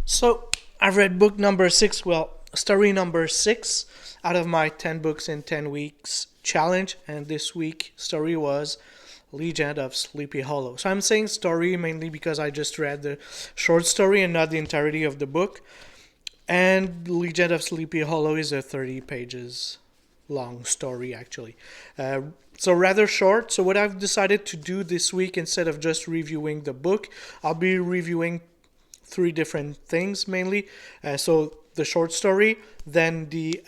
So I read book number 6, story number 6 out of my 10 books in 10 weeks challenge. And this week, story was Legend of Sleepy Hollow. So I'm saying story mainly because I just read the short story and not the entirety of the book. And Legend of Sleepy Hollow is a 30 pages long story, actually. So rather short. So what I've decided to do this week, instead of just reviewing the book, I'll be reviewing three different things mainly. So the short story, then the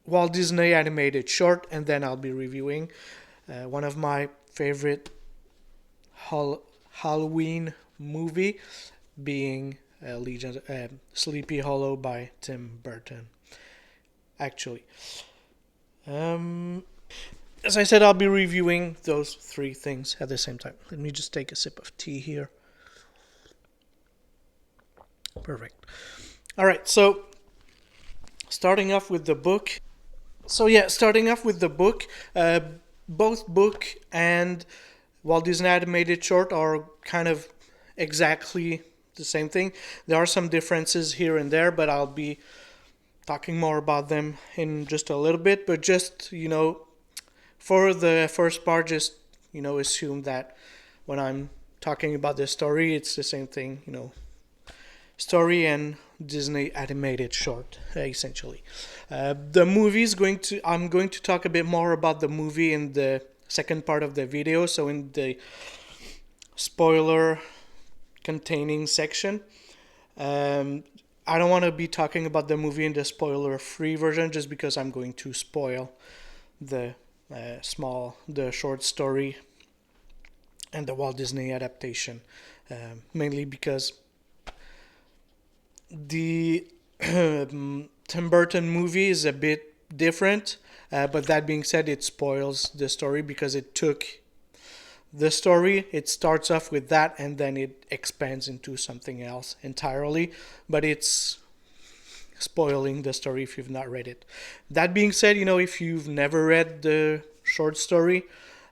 Walt Disney animated short, and then I'll be reviewing one of my favorite Halloween movie, being Sleepy Hollow by Tim Burton. Actually, as I said, I'll be reviewing those three things at the same time. Let me just take a sip of tea here. Perfect. All right, so starting off with the book. Starting off with the book, both book and Walt Disney animated short are kind of exactly the same thing. There are some differences here and there, but I'll be talking more about them in just a little bit. But just, for the first part, just, assume that when I'm talking about the story, it's the same thing, story and Disney animated short, essentially. The movie is I'm going to talk a bit more about the movie in the second part of the video, so in the spoiler containing section. I don't want to be talking about the movie in the spoiler free version just because I'm going to spoil the short story and the Walt Disney adaptation, mainly because the Tim Burton movie is a bit different, but that being said, it spoils the story because it took the story, it starts off with that and then it expands into something else entirely, but it's spoiling the story if you've not read it. That being said, if you've never read the short story,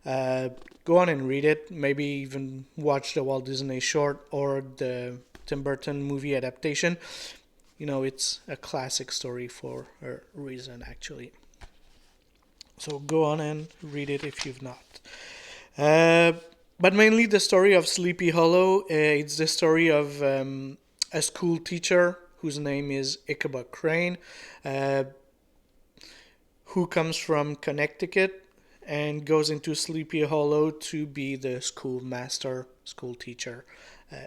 go on and read it. Maybe even watch the Walt Disney short or the Tim Burton movie adaptation. It's a classic story for a reason, actually. So go on and read it if you've not. But mainly the story of Sleepy Hollow. It's the story of a school teacher whose name is Ichabod Crane, who comes from Connecticut and goes into Sleepy Hollow to be the school teacher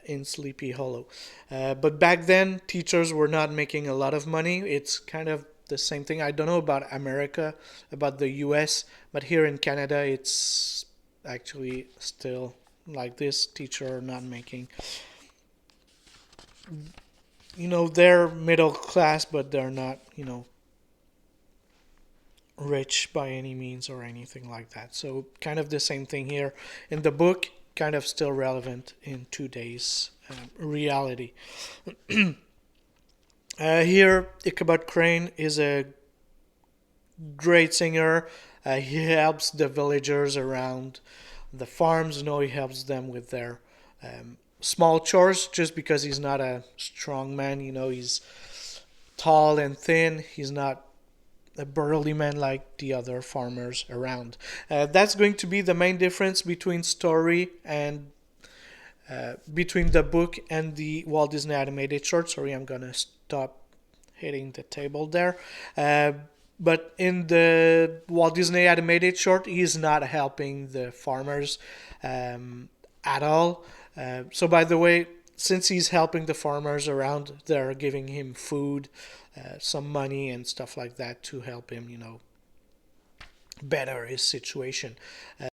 in Sleepy Hollow. But back then, teachers were not making a lot of money. It's kind of the same thing. I don't know about America, about the US, but here in Canada, it's actually still like this. Teachers are not making. They're middle class, but they're not, rich by any means or anything like that. So kind of the same thing here in the book, kind of still relevant in today's reality. Here, Ichabod Crane is a great singer. He helps the villagers around the farms. He helps them with their small chores just because he's not a strong man. He's tall and thin. He's not a burly man like the other farmers around. That's going to be the main difference between story and between the book and the Walt Disney animated short. Sorry, I'm gonna stop hitting the table there. But in the Walt Disney animated short, he's not helping the farmers at all. So by the way, since he's helping the farmers around, they're giving him food, some money and stuff like that to help him, better his situation.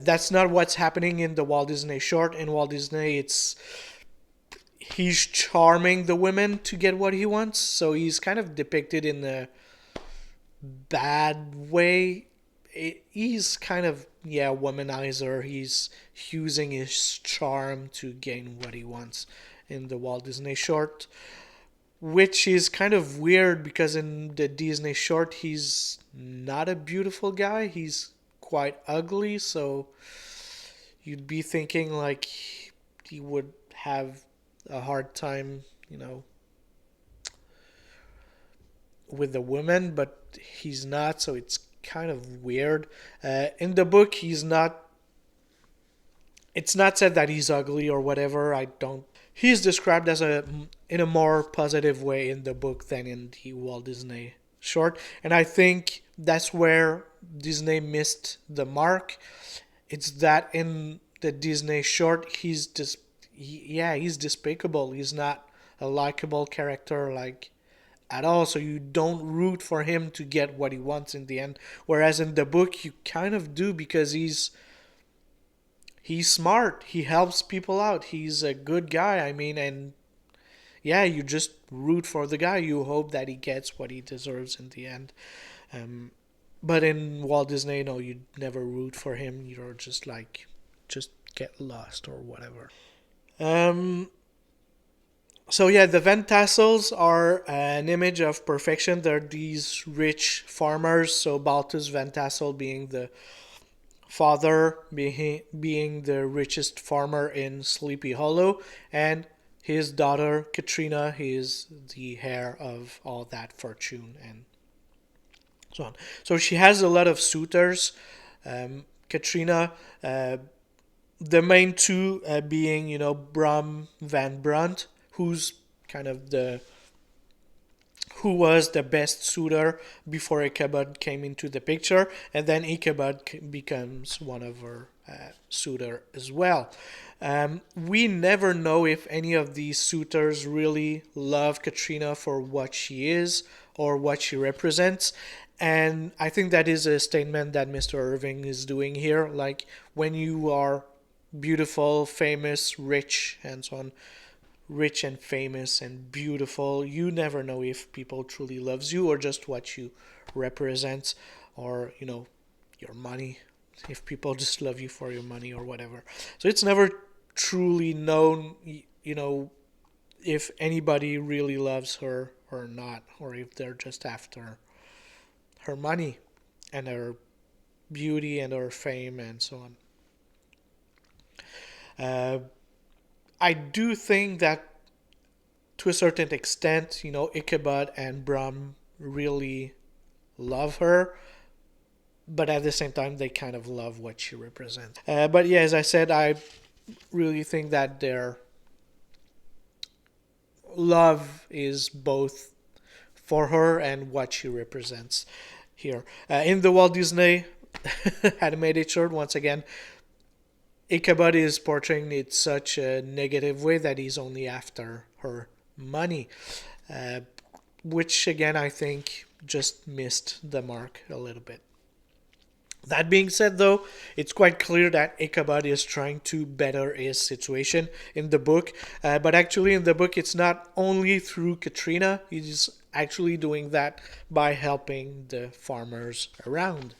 That's not what's happening in the Walt Disney short. In Walt Disney, he's charming the women to get what he wants. So he's kind of depicted in a bad way. He's kind of, womanizer. He's using his charm to gain what he wants in the Walt Disney short, which is kind of weird because in the Disney short, he's not a beautiful guy. He's quite ugly, so you'd be thinking like he would have a hard time you know, with the woman, but he's not, so it's kind of weird. In the book, he's not. It's not said that he's ugly or whatever. I don't. He's described as in a more positive way in the book than in the Walt Disney short, and I think that's where Disney missed the mark. It's that in the Disney short, he's despicable. He's not a likable character like at all. So you don't root for him to get what he wants in the end. Whereas in the book, you kind of do because he's smart. He helps people out. He's a good guy. I mean, and yeah, you just root for the guy. You hope that he gets what he deserves in the end. Um, but in Walt Disney, no, you never root for him. You're just like, just get lost or whatever. Um, so yeah, the Van Tassels are an image of perfection. They're these rich farmers. So Baltus Van Tassel being the father, being the richest farmer in Sleepy Hollow, and his daughter Katrina is the heir of all that fortune and so on. So she has a lot of suitors. Katrina, the main two being, Bram Van Brunt, who's kind of who was the best suitor before Ichabod came into the picture, and then Ichabod becomes one of her suitor as well. We never know if any of these suitors really love Katrina for what she is or what she represents. And I think that is a statement that Mr. Irving is doing here. Like, when you are beautiful, famous, rich, and so on, rich and famous and beautiful, you never know if people truly loves you or just what you represent, or your money, if people just love you for your money or whatever. So it's never truly known if anybody really loves her or not, or if they're just after her money and her beauty and her fame and so on. I do think that to a certain extent, Ichabod and Brum really love her, but at the same time, they kind of love what she represents. But yeah, as I said, I really think that their love is both for her and what she represents here. In the Walt Disney animated short, once again, Ichabod is portraying it such a negative way that he's only after her money, which again I think just missed the mark a little bit. That being said, though, it's quite clear that Ichabod is trying to better his situation in the book. But actually, in the book, it's not only through Katrina. He's actually doing that by helping the farmers around,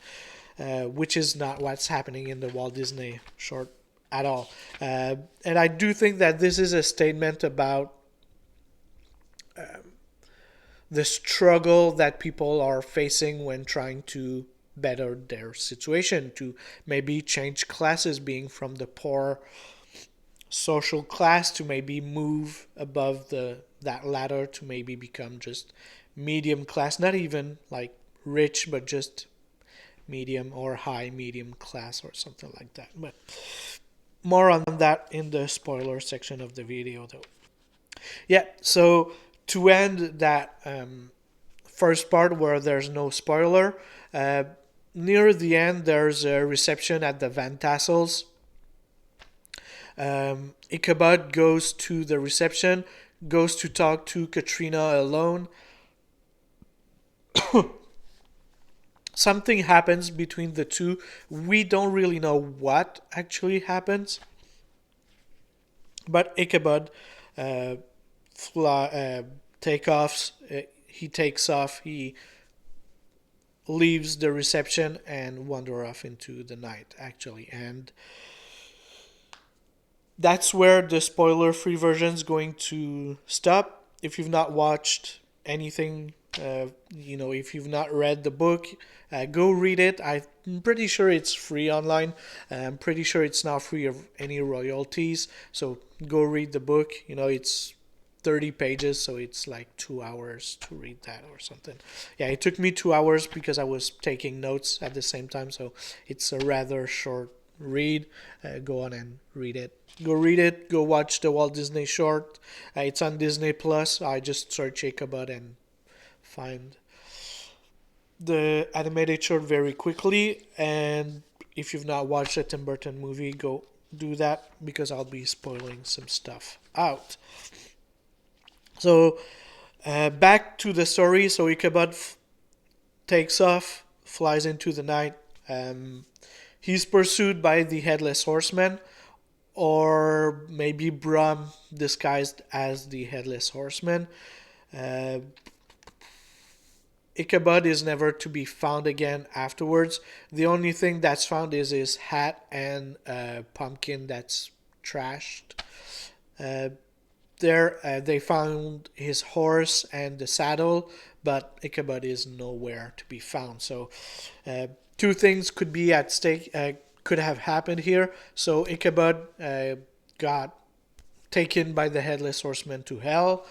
which is not what's happening in the Walt Disney short at all. And I do think that this is a statement about the struggle that people are facing when trying to better their situation, to maybe change classes, being from the poor social class to maybe move above that ladder to maybe become just medium class, not even like rich, but just medium or high medium class or something like that. But more on that in the spoiler section of the video, though. Yeah, so to end that first part where there's no spoiler, near the end there's a reception at the Van Tassels. Ichabod goes to the reception, goes to talk to Katrina alone. Something happens between the two. We don't really know what actually happens, but Ichabod he takes off, he leaves the reception and wander off into the night, actually. And that's where the spoiler-free version is going to stop. If you've not watched anything, if you've not read the book, go read it. I'm pretty sure it's free online. I'm pretty sure it's not free of any royalties. So go read the book. 30 pages, so it's like 2 hours to read that or something. Yeah, it took me 2 hours because I was taking notes at the same time, so it's a rather short read. Go on and read it. Go read it. Go watch the Walt Disney short. It's on Disney Plus. I just search Ichabod and find the animated short very quickly. And if you've not watched a Tim Burton movie, go do that because I'll be spoiling some stuff out. So back to the story. So Ichabod takes off, flies into the night. He's pursued by the Headless Horseman, or maybe Brum disguised as the Headless Horseman. Uh, Ichabod is never to be found again afterwards. The only thing that's found is his hat and a pumpkin that's trashed. Uh, they found his horse and the saddle, but Ichabod is nowhere to be found. So two things could be at stake, could have happened here. So Ichabod got taken by the Headless Horseman to hell,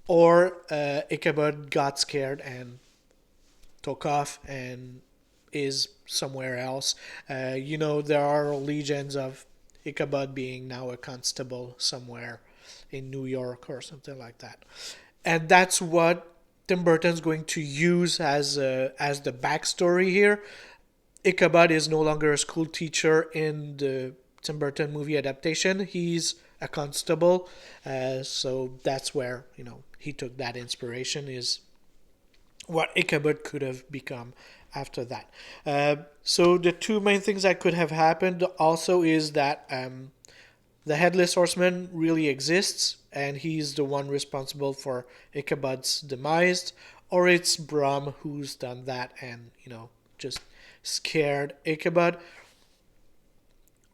or Ichabod got scared and took off and is somewhere else. There are legends of Ichabod being now a constable somewhere in New York or something like that. And that's what Tim Burton's going to use as the backstory here. Ichabod is no longer a school teacher in the Tim Burton movie adaptation. He's a constable. So that's where, he took that inspiration, is what Ichabod could have become after that. So the two main things that could have happened also is that the Headless Horseman really exists, and he's the one responsible for Ichabod's demise, or it's Brum who's done that and, just scared Ichabod.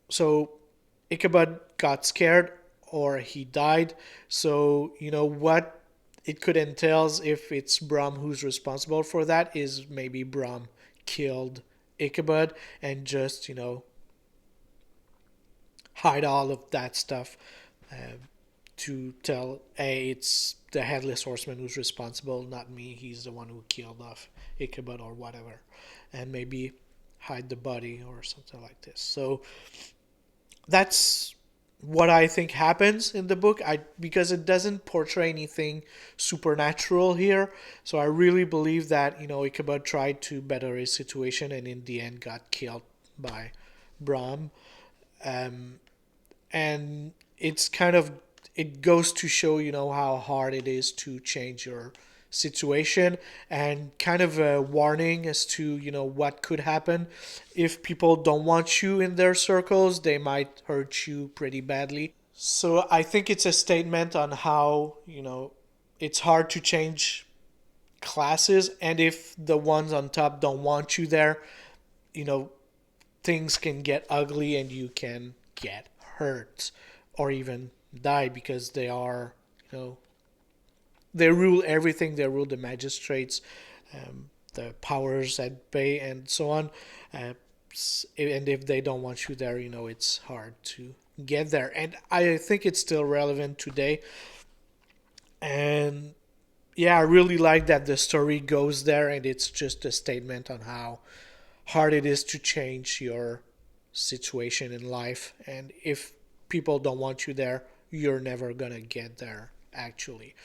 So Ichabod got scared or he died. So, what it could entail if it's Brum who's responsible for that is maybe Brum killed Ichabod and just, hide all of that stuff to tell, hey, it's the Headless Horseman who's responsible, not me. He's the one who killed off Ichabod or whatever. And maybe hide the body or something like this. So that's what I think happens in the book, because it doesn't portray anything supernatural here. So I really believe that, Ichabod tried to better his situation and in the end got killed by Brum. And it's it goes to show, how hard it is to change your situation, and kind of a warning as to, what could happen. If people don't want you in their circles, they might hurt you pretty badly. So I think it's a statement on how, it's hard to change classes, and if the ones on top don't want you there, things can get ugly and you can get hurt or even die, because they are, they rule everything. They rule the magistrates, the powers at bay, and so on. And if they don't want you there, it's hard to get there. And I think it's still relevant today. And yeah, I really like that the story goes there, and it's just a statement on how hard it is to change your situation in life. And if people don't want you there, you're never gonna get there, actually.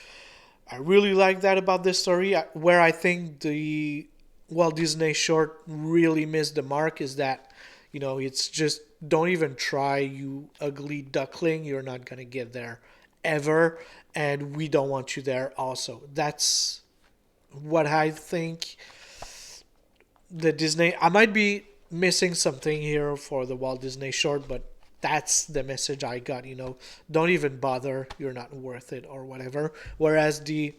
I really like that about this story. Where I think the Walt Disney short really missed the mark is that, it's just, don't even try, you ugly duckling. You're not going to get there ever. And we don't want you there also. That's what I think the Disney... I might be missing something here for the Walt Disney short, but that's the message I got, don't even bother, you're not worth it or whatever. Whereas the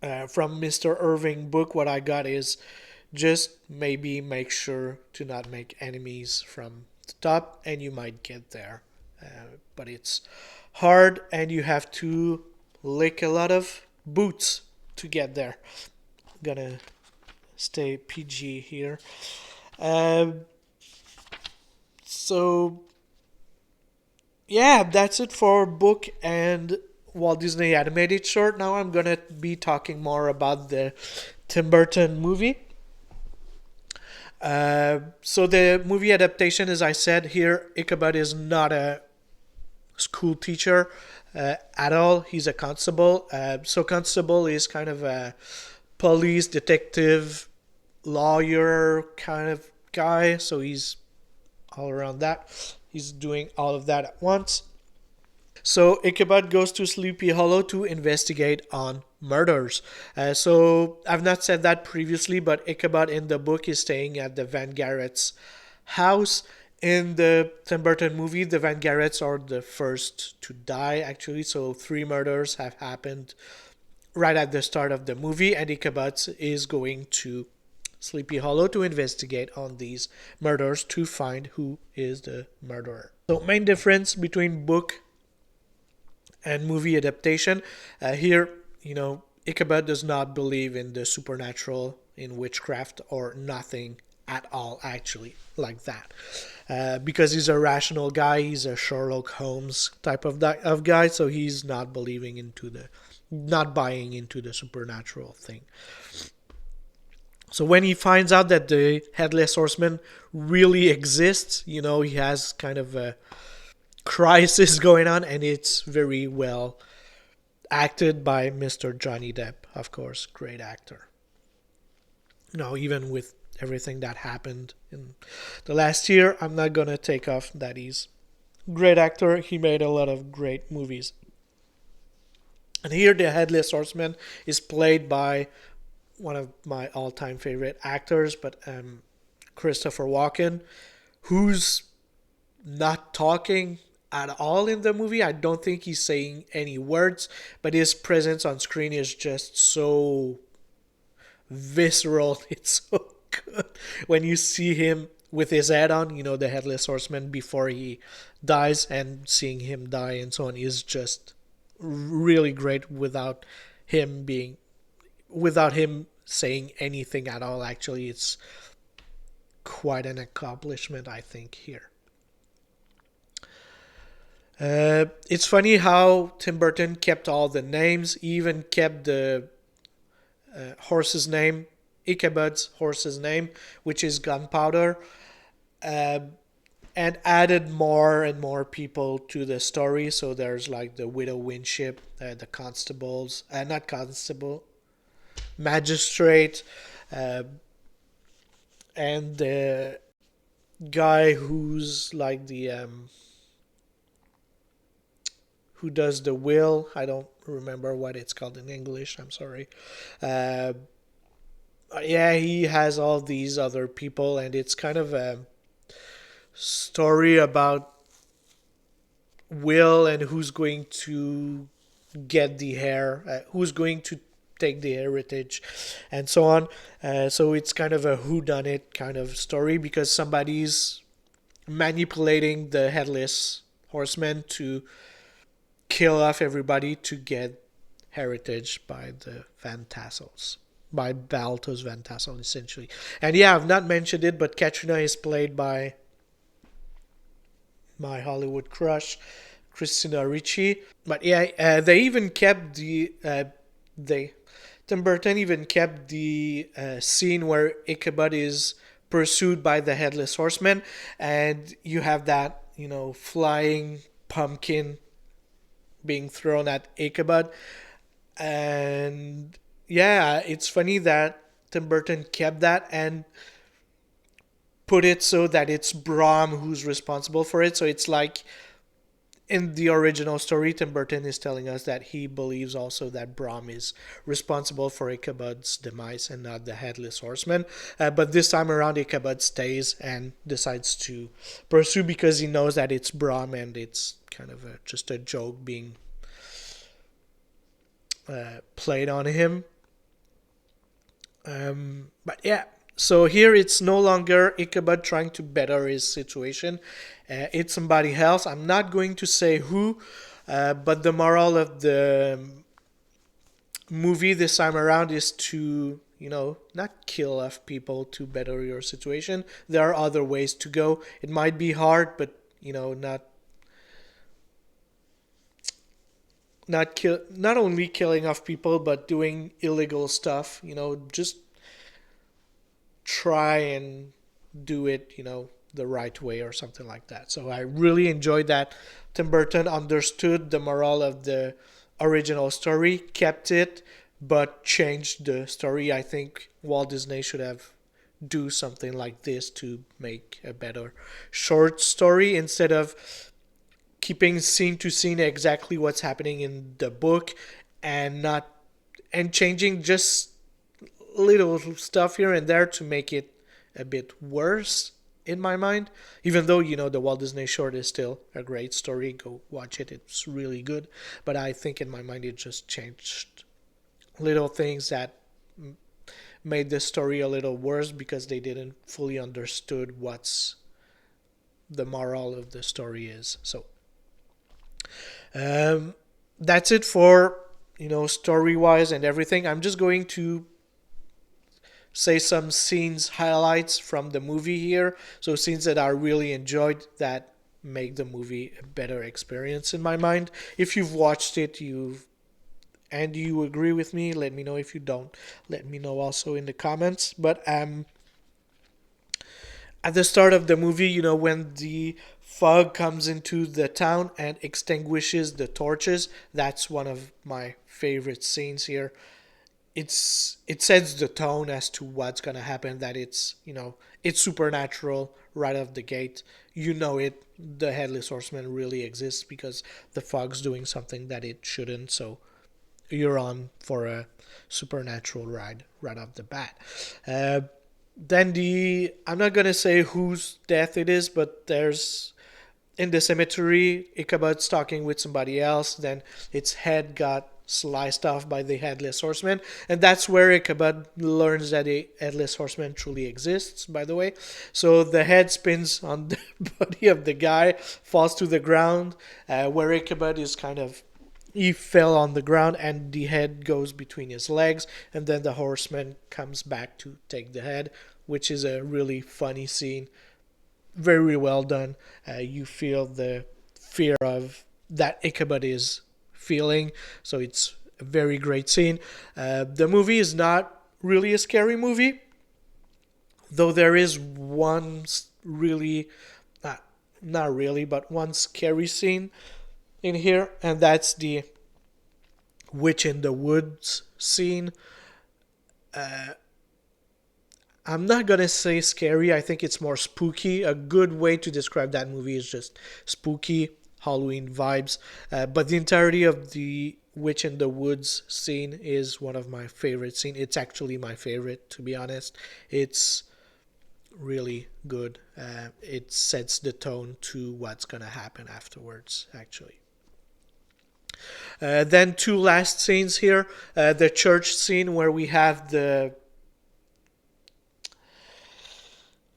from Mr. Irving book, what I got is just maybe make sure to not make enemies from the top, and you might get there. But it's hard, and you have to lick a lot of boots to get there. I'm gonna stay PG here. So, yeah, that's it for book and Walt Disney animated short. Now I'm gonna be talking more about the Tim Burton movie. So the movie adaptation, as I said here, Ichabod is not a school teacher at all. He's a constable. So constable is kind of a police detective lawyer kind of guy. So he's all around that. He's doing all of that at once. So Ichabod goes to Sleepy Hollow to investigate on murders. So I've not said that previously, but Ichabod in the book is staying at the Van Garrett's house. In the Tim Burton movie, the Van Garretts are the first to die, actually. So 3 murders have happened right at the start of the movie, and Ichabod is going to Sleepy Hollow to investigate on these murders to find who is the murderer. So main difference between book and movie adaptation. Here, Ichabod does not believe in the supernatural, in witchcraft, or nothing at all, actually, like that. Because he's a rational guy, he's a Sherlock Holmes type of guy, so he's not not buying into the supernatural thing. So when he finds out that the Headless Horseman really exists, he has kind of a crisis going on, and it's very well acted by Mr. Johnny Depp, of course, great actor. Even with everything that happened in the last year, I'm not gonna take off that he's a great actor. He made a lot of great movies. And here the Headless Horseman is played by one of my all-time favorite actors, but Christopher Walken, who's not talking at all in the movie. I don't think he's saying any words, but his presence on screen is just so visceral. It's so good when you see him with his head on, the Headless Horseman before he dies, and seeing him die and so on is just really great without him saying anything at all. Actually, it's quite an accomplishment, I think, here. It's funny how Tim Burton kept all the names. He even kept the horse's name, Ichabod's horse's name, which is Gunpowder, and added more and more people to the story. So there's like the Widow Winship, the constables, not constable, magistrate, and the guy who's like the who does the will. I don't remember what it's called in English. I'm sorry. Yeah, he has all these other people, and it's kind of a story about will and who's going to get the heir, who's going to take the heritage, and so on. So it's kind of a whodunit kind of story, because somebody's manipulating the Headless Horseman to kill off everybody to get heritage by the Van Tassels, by Balthus Van Tassel, essentially. And yeah, I've not mentioned it, but Katrina is played by my Hollywood crush, Christina Ricci. But yeah, they even kept Tim Burton even kept the scene where Ichabod is pursued by the Headless Horseman, and you have that, flying pumpkin being thrown at Ichabod. And yeah, it's funny that Tim Burton kept that and put it so that it's Brom who's responsible for it. So it's like in the original story, Tim Burton is telling us that he believes also that Brom is responsible for Ichabod's demise and not the Headless Horseman. But this time around, Ichabod stays and decides to pursue, because he knows that it's Brom and it's kind of just a joke being played on him. But yeah, so here it's no longer Ichabod trying to better his situation. It's somebody else. I'm not going to say who, but the moral of the movie this time around is to, not kill off people to better your situation. There are other ways to go. It might not only killing off people, but doing illegal stuff. Just try and do it, the right way or something like that. So I really enjoyed that. Tim Burton understood the moral of the original story, kept it, but changed the story. I think Walt Disney should have do something like this to make a better short story instead of keeping scene to scene exactly what's happening in the book and not and changing just little stuff here and there to make it a bit worse in my mind. Even though the Walt Disney short is still a great story, go watch it, it's really good, but I think in my mind it just changed little things that made the story a little worse because they didn't fully understood what's the moral of the story is. So that's it for story wise and everything. I'm just going to say some scenes highlights from the movie here. So scenes that I really enjoyed that make the movie a better experience in my mind. If you've watched it, you agree with me, let me know. If you don't, let me know also in the comments. But at the start of the movie, when the fog comes into the town and extinguishes the torches, that's one of my favorite scenes here. It sets the tone as to what's gonna happen. That it's supernatural right off the gate. The Headless Horseman really exists because the fog's doing something that it shouldn't. So you're on for a supernatural ride right off the bat. Then I'm not gonna say whose death it is, but there's in the cemetery, Ichabod's talking with somebody else. Then its head got sliced off by the Headless Horseman, and that's where Ichabod learns that a Headless Horseman truly exists, by the way. So the head spins on the body of the guy, falls to the ground, where Ichabod is he fell on the ground, and the head goes between his legs, and then the horseman comes back to take the head, which is a really funny scene. Very well done. You feel the fear of that Ichabod is feeling, so it's a very great scene. The movie is not really a scary movie, though there is one really, not really, but one scary scene in here, and that's the witch in the woods scene. I'm not gonna say scary, I think it's more spooky. A good way to describe that movie is just spooky, Halloween vibes. But the entirety of the witch in the woods scene is one of my favorite scenes. It's actually my favorite, to be honest. It's really good. It sets the tone to what's gonna happen afterwards, actually. Then two last scenes here. The church scene where we have the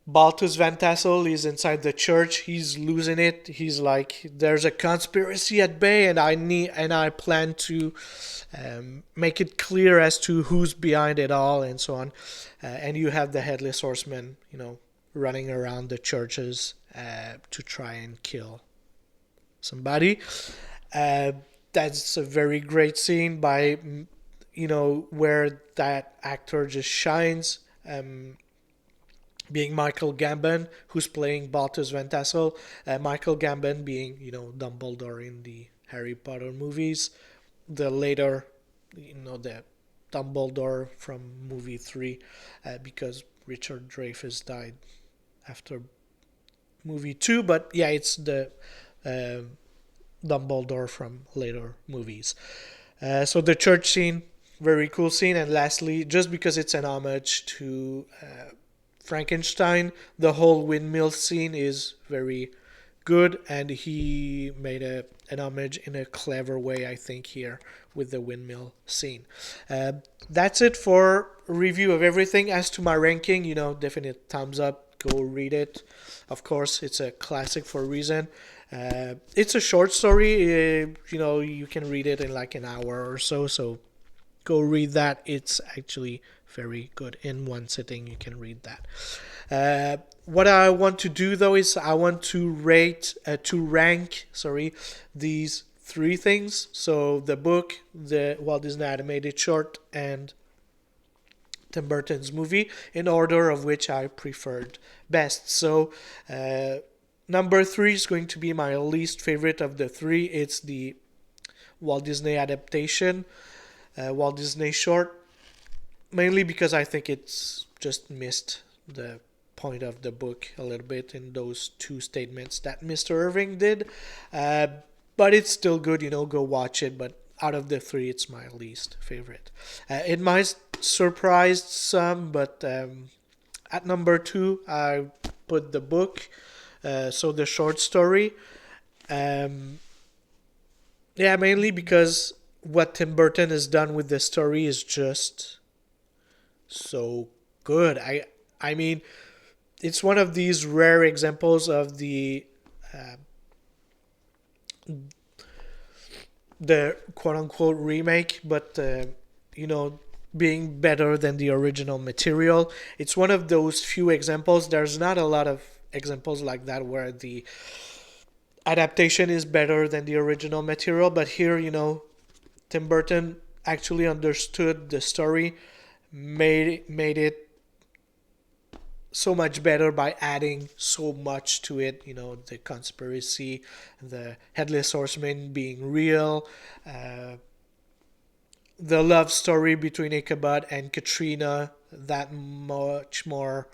Baltus Van Tassel is inside the church. He's losing it. He's like, "There's a conspiracy at bay, and I plan to make it clear as to who's behind it all," and so on. And you have the Headless Horseman, running around the churches to try and kill somebody. That's a very great scene by where that actor just shines. Being Michael Gambon, who's playing Baltus Van Tassel. Michael Gambon being, Dumbledore in the Harry Potter movies. The later, the Dumbledore from movie 3, because Richard Dreyfuss died after movie 2. But yeah, it's the Dumbledore from later movies. So the church scene, very cool scene. And lastly, just because it's an homage to Frankenstein, the whole windmill scene is very good, and he made an homage in a clever way, I think, here with the windmill scene. That's it for a review of everything. As to my ranking, definite thumbs up. Go read it. Of course, it's a classic for a reason. It's a short story. You can read it in like an hour or so. So go read that. It's actually very good. In one sitting, you can read that. What I want to do, though, is I want to rank these three things. So the book, the Walt Disney animated short, and Tim Burton's movie, in order of which I preferred best. So number three is going to be my least favorite of the three. It's the Walt Disney adaptation, Walt Disney short, mainly because I think it's just missed the point of the book a little bit in those two statements that Mr. Irving did. But it's still good, go watch it. But out of the three, it's my least favorite. It might surprise some, but at number two, I put the book, so the short story. Mainly because what Tim Burton has done with the story is just so good. I mean, it's one of these rare examples of the quote unquote remake, but being better than the original material. It's one of those few examples. There's not a lot of examples like that where the adaptation is better than the original material, but here, Tim Burton actually understood the story, made it so much better by adding so much to it. The conspiracy, the headless horseman being real, the love story between Ichabod and Katrina that much more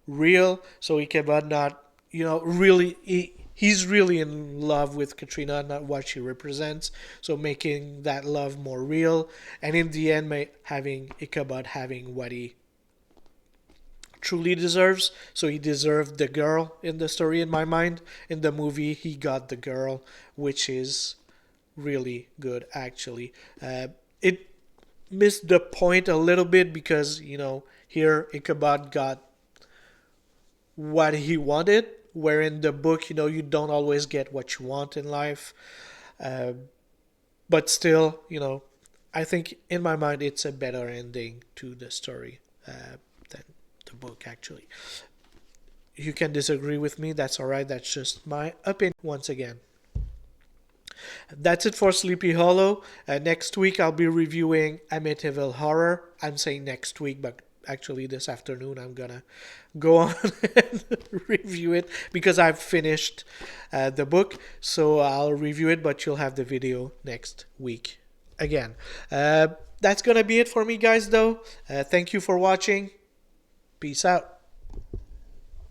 real. So Ichabod not, really, he's really in love with Katrina, not what she represents. So making that love more real, and in the end, having Ichabod having what he truly deserves. So he deserved the girl in the story, in my mind. In the movie, he got the girl, which is really good, actually. It missed the point a little bit because, here Ichabod got what he wanted, where in the book, you don't always get what you want in life. But still, I think in my mind it's a better ending to the story than the book, actually. You can disagree with me, that's alright, that's just my opinion once again. That's it for Sleepy Hollow. Next week I'll be reviewing Amityville Horror. I'm saying next week, but actually this afternoon I'm gonna go on and review it because I've finished the book. So I'll review it, but you'll have the video next week again. That's gonna be it for me, guys, though. Thank you for watching. Peace out.